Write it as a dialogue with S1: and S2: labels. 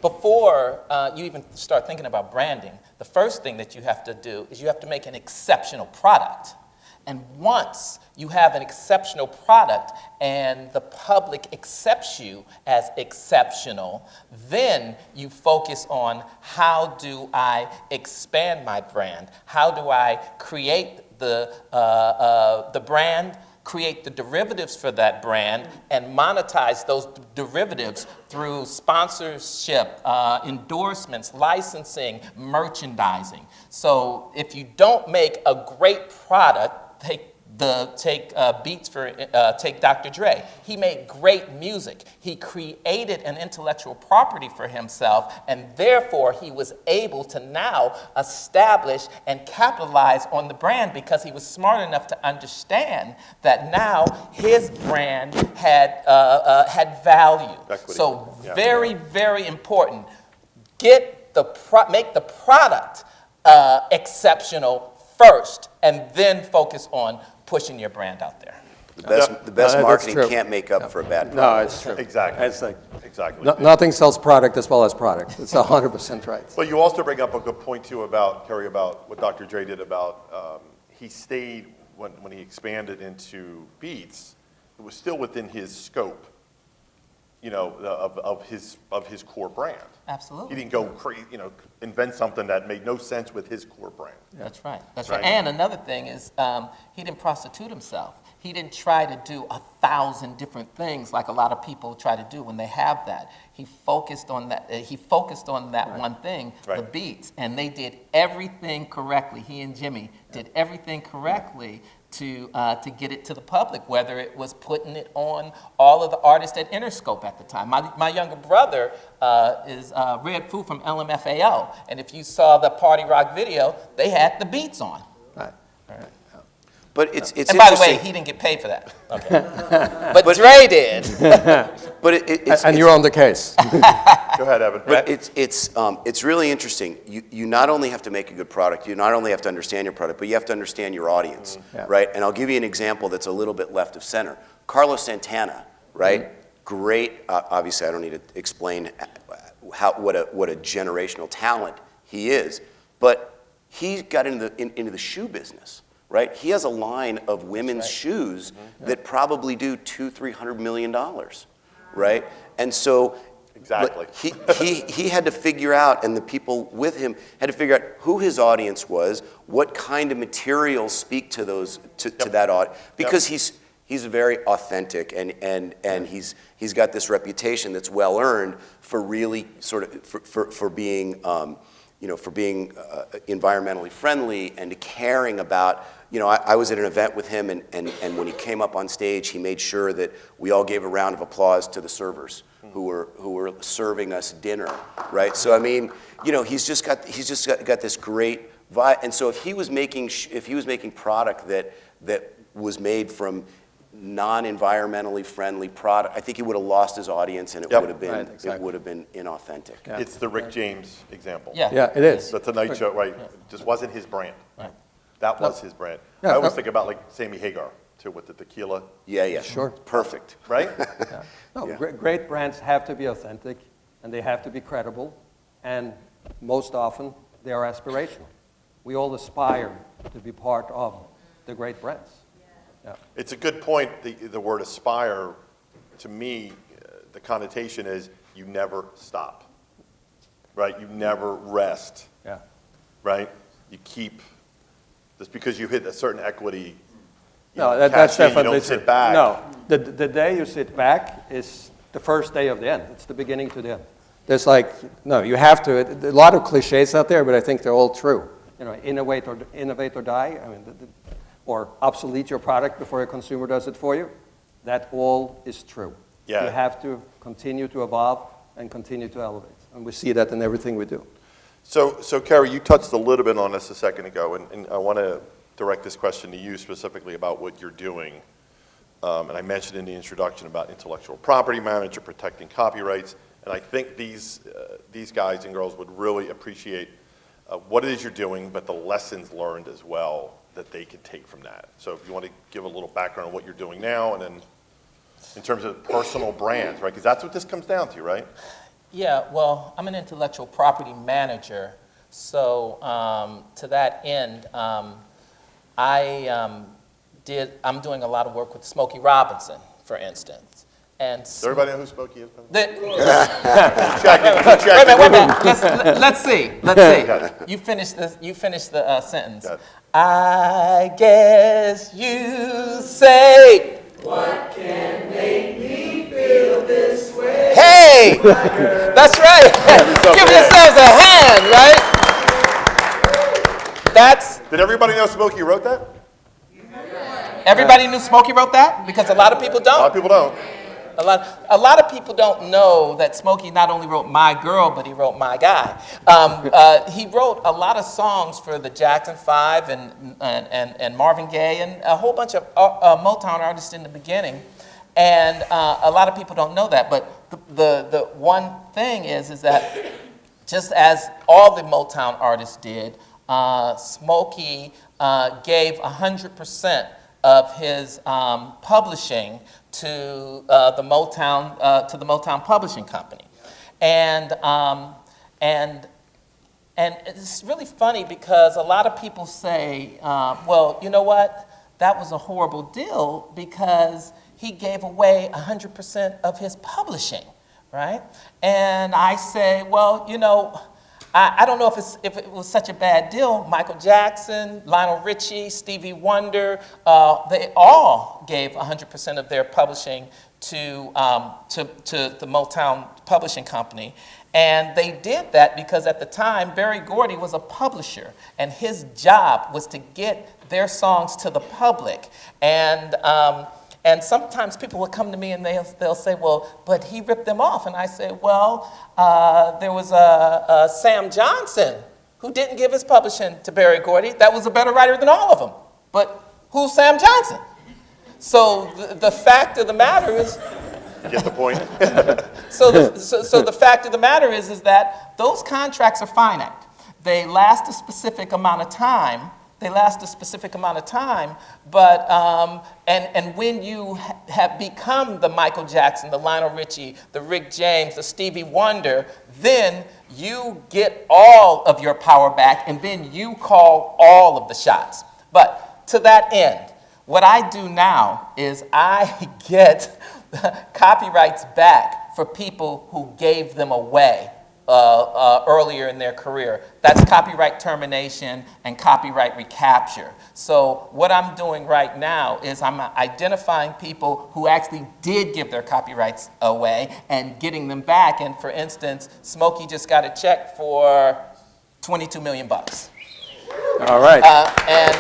S1: Before you even start thinking about branding, the first thing that you have to do is you have to make an exceptional product. And once you have an exceptional product and the public accepts you as exceptional, then you focus on how do I expand my brand? How do I create the brand, create the derivatives for that brand, and monetize those derivatives through sponsorship, endorsements, licensing, merchandising. So if you don't make a great product, take Dr. Dre. He made great music. He created an intellectual property for himself, and therefore he was able to now establish and capitalize on the brand because he was smart enough to understand that now his brand had value.
S2: Equity.
S1: So very, very important. Make the product exceptional first, and then focus on pushing your brand out there.
S3: The best marketing can't make up for a bad product.
S4: No, it's true.
S2: Exactly.
S4: It's like,
S2: Exactly.
S4: nothing sells product as well as product. It's 100% right.
S2: But you also bring up a good point too about, Kerry, about what Dr. Dre did about, he stayed, when he expanded into beats, it was still within his scope, you know, of his core brand.
S1: Absolutely.
S2: He didn't go invent something that made no sense with his core brand.
S1: That's right. That's right. And another thing is, he didn't prostitute himself. He didn't try to do 1,000 different things like a lot of people try to do when they have that. He focused on that. One thing, the beats, and they did everything correctly. He and Jimmy did everything correctly to get it to the public, whether it was putting it on all of the artists at Interscope at the time. My younger brother is Red Foo from LMFAO, and if you saw the Party Rock video, they had the beats on.
S4: Right.
S3: But it's
S1: And by the way,
S3: interesting.
S1: he didn't get paid for that. Okay. But Dre did.
S3: But
S4: And you're on the case.
S2: Go ahead, Evan.
S3: But it's really interesting. You not only have to make a good product, you not only have to understand your product, but you have to understand your audience, right? And I'll give you an example that's a little bit left of center. Carlos Santana, right? Great. Obviously, I don't need to explain what a generational talent he is, but he got into the shoe business. Right? He has a line of women's shoes that probably do $200-300 million, right? And so
S2: Exactly.
S3: he had to figure out, and the people with him had to figure out who his audience was, what kind of materials speak to those to that audience, because he's very authentic, and he's got this reputation that's well earned for really sort of for being for being environmentally friendly and caring about. I was at an event with him, and when he came up on stage, he made sure that we all gave a round of applause to the servers who were serving us dinner, right? So I mean, he's just got this great vibe. And so if he was making product that was made from non-environmentally friendly product, I think he would have lost his audience, and it would have been it would have been inauthentic.
S2: Yeah. It's the Rick James example.
S4: Yeah, it is.
S2: The Tonight Show, right? It just wasn't his brand.
S1: Right.
S2: That was his brand.
S4: Yeah,
S2: I always think about like Sammy Hagar too, with the tequila.
S3: Yeah,
S4: Sure.
S3: perfect.
S2: Right?
S4: Great brands have to be authentic, and they have to be credible, and most often they are aspirational. We all aspire to be part of the great brands. Yeah.
S2: It's a good point. The word aspire, to me, the connotation is you never stop, right? You never rest,
S4: Yeah.
S2: right? You keep, just because you hit a certain equity,
S4: No, that's
S2: cachet,
S4: definitely
S2: you don't sit back.
S4: No, the day you sit back is the first day of the end. It's the beginning to the end. There's you have to. A lot of cliches out there, but I think they're all true. Innovate or die. I mean, or obsolete your product before a consumer does it for you. That all is true.
S2: Yeah.
S4: You have to continue to evolve and continue to elevate. And we see that in everything we do.
S2: So Kerry, you touched a little bit on this a second ago, and I want to direct this question to you specifically about what you're doing. And I mentioned in the introduction about intellectual property management, protecting copyrights, and I think these guys and girls would really appreciate what it is you're doing, but the lessons learned as well that they can take from that. So if you want to give a little background on what you're doing now, and then in terms of personal brands, right? Because that's what this comes down to, right?
S1: Yeah, well, I'm an intellectual property manager, so to that end, I'm doing a lot of work with Smokey Robinson, for instance. And
S2: Does everybody know who Smokey is?
S1: wait
S2: Check
S1: a
S2: it.
S1: minute. Let's see. You finish this. You finish the sentence.
S2: Got it.
S1: I guess you say. What can make me feel this way? Hey, that's right. Give yourselves a hand, right? That's.
S2: Did everybody know Smokey wrote that?
S1: Everybody knew Smokey wrote that? Because a lot of people
S2: A lot of
S1: don't.
S2: people don't.
S1: A lot of people don't know that Smokey not only wrote My Girl, but he wrote My Guy. He wrote a lot of songs for the Jackson 5 and Marvin Gaye and a whole bunch of Motown artists in the beginning. And a lot of people don't know that. But the one thing is that just as all the Motown artists did, Smokey gave 100% of his publishing to the Motown Publishing Company, and it's really funny because a lot of people say, well, you know what, that was a horrible deal because he gave away 100% of his publishing, right? And I say, well, you know, I don't know if it was such a bad deal. Michael Jackson, Lionel Richie, Stevie Wonder, they all gave 100% of their publishing to the Motown Publishing Company. And they did that because at the time, Kerry Gordy was a publisher, and his job was to get their songs to the public. And sometimes people will come to me and they'll say, well, but he ripped them off. And I say, well, there was a Sam Johnson who didn't give his publishing to Kerry Gordy. That was a better writer than all of them. But who's Sam Johnson? So the fact of the matter is...
S2: You get the point?
S1: So the fact of the matter is that those contracts are finite. They last a specific amount of time. But and when you have become the Michael Jackson, the Lionel Richie, the Rick James, the Stevie Wonder, then you get all of your power back, and then you call all of the shots. But to that end, what I do now is I get copyrights back for people who gave them away earlier in their career. That's copyright termination and copyright recapture. So what I'm doing right now is I'm identifying people who actually did give their copyrights away and getting them back. And for instance, Smokey just got a check for $22 million.
S4: All right.
S1: And